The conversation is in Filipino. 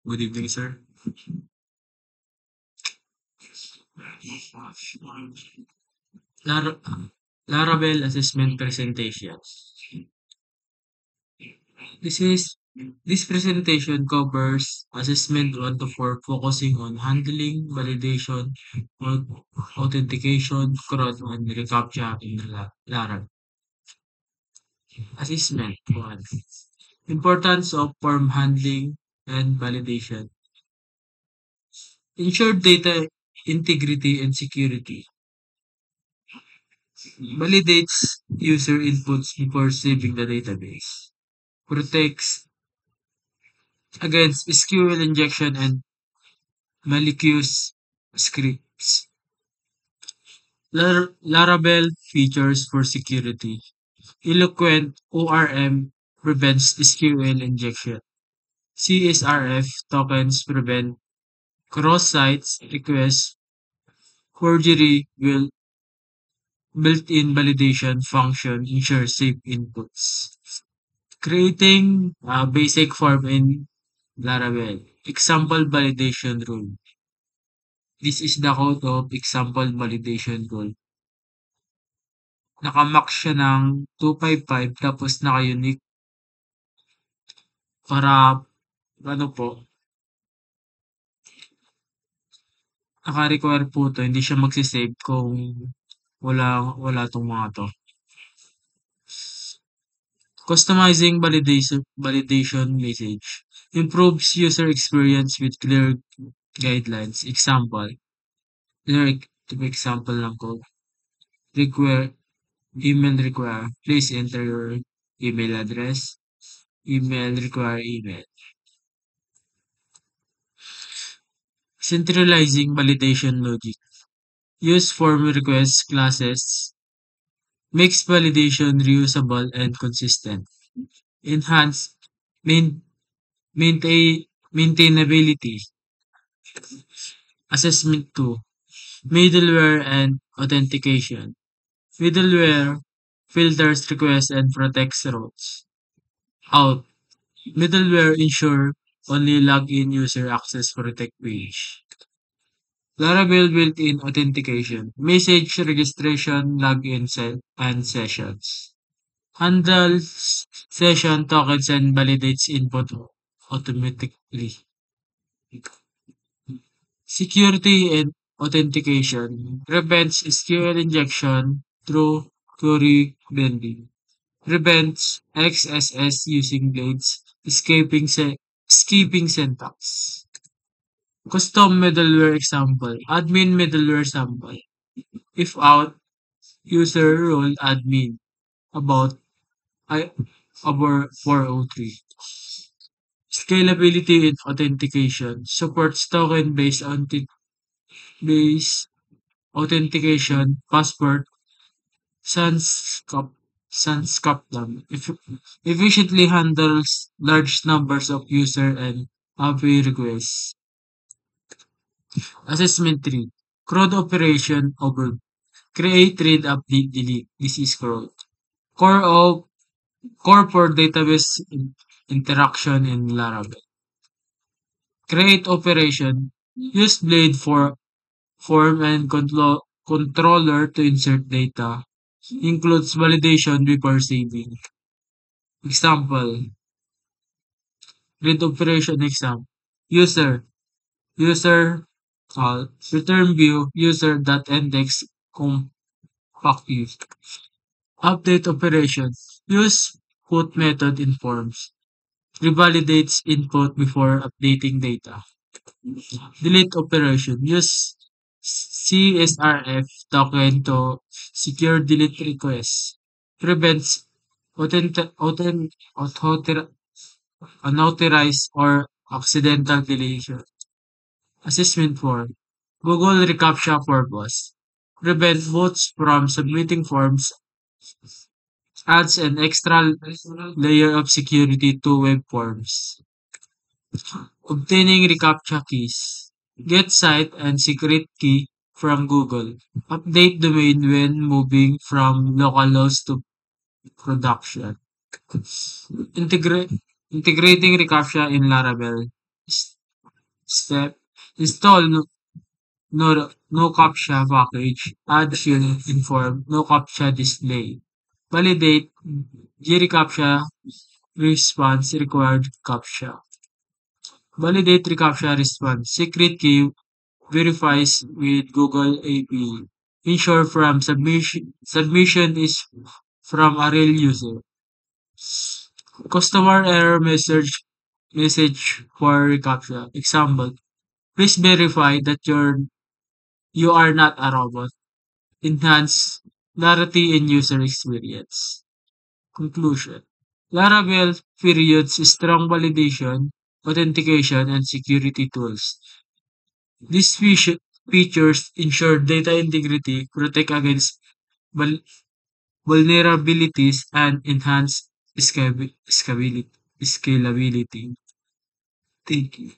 Good evening, sir. Lar- Laravel Assessment Presentation. This is this presentation covers assessment 1 to 4, focusing on handling, validation, authentication, CRUD, and reCAPTCHA in Laravel. Assessment 1. Importance of form handling and validation. Ensure data integrity and security. Validates user inputs before saving the database. Protects against SQL injection and malicious scripts. Laravel features for security. Eloquent ORM prevents SQL injection. CSRF tokens prevent cross-site requests. Forgery will built-in validation function ensures safe inputs. Creating a basic form in Laravel. Example validation rule. This is the code of example validation rule. Naka-max siya ng 255 tapos naka-unique para ano po, naka-require po 'to, hindi siya magse-save kung wala 'tong mga 'to. Customizing validation message improves user experience with clear guidelines. Example, example lang ko. Require email require. Please enter your email address. Email require email. Centralizing validation logic. Use form request classes. Makes validation reusable and consistent. Enhance main, maintainability. Assessment 2. Middleware and authentication. Middleware filters requests and protects routes. Out. Middleware ensure only login user access protect page. Laravel built-in authentication, message registration, login and sessions. Handles session tokens and validates input automatically. Security and authentication prevents SQL injection through query bending. Prevents XSS using blades, skipping syntax. Custom middleware example. Admin middleware sample. If out, user role admin. About I over 403. Scalability and authentication. Supports token based authentication, passport, sans cap sans captain. Efficiently handles large numbers of user and API requests. Assessment 3. CRUD operation over create, read, update, delete. This is CRUD. Core of core for database interaction in Laravel. Create operation. Use blade for form and controller to insert data. Includes validation before saving. Example. Read operation exam. User. User return view user.index compact view. Update operation. Use put method in forms. Revalidates input before updating data. Delete operation. Use CSRF token to secure delete requests. Prevents unauthorized or accidental deletion. Assessment 4. Google reCAPTCHA purpose. Prevent bots from submitting forms, adds an extra layer of security to web forms. Obtaining reCAPTCHA keys. Get site and secret key from Google. Update domain when moving from localhost to production. Integrate integrating reCAPTCHA in Laravel. Step: install no captcha package. Add field inform no captcha display. Validate gReCAPTCHA response required captcha. Validate reCAPTCHA response. Secret key verifies with Google API. Ensure from submission is from a real user. Customer error message for reCAPTCHA. Example: please verify that you are not a robot. Enhance clarity in user experience. Conclusion: Laravel periods strong validation, authentication, and security tools. These features ensure data integrity, protect against vul- vulnerabilities, and enhance scalability. Thank you.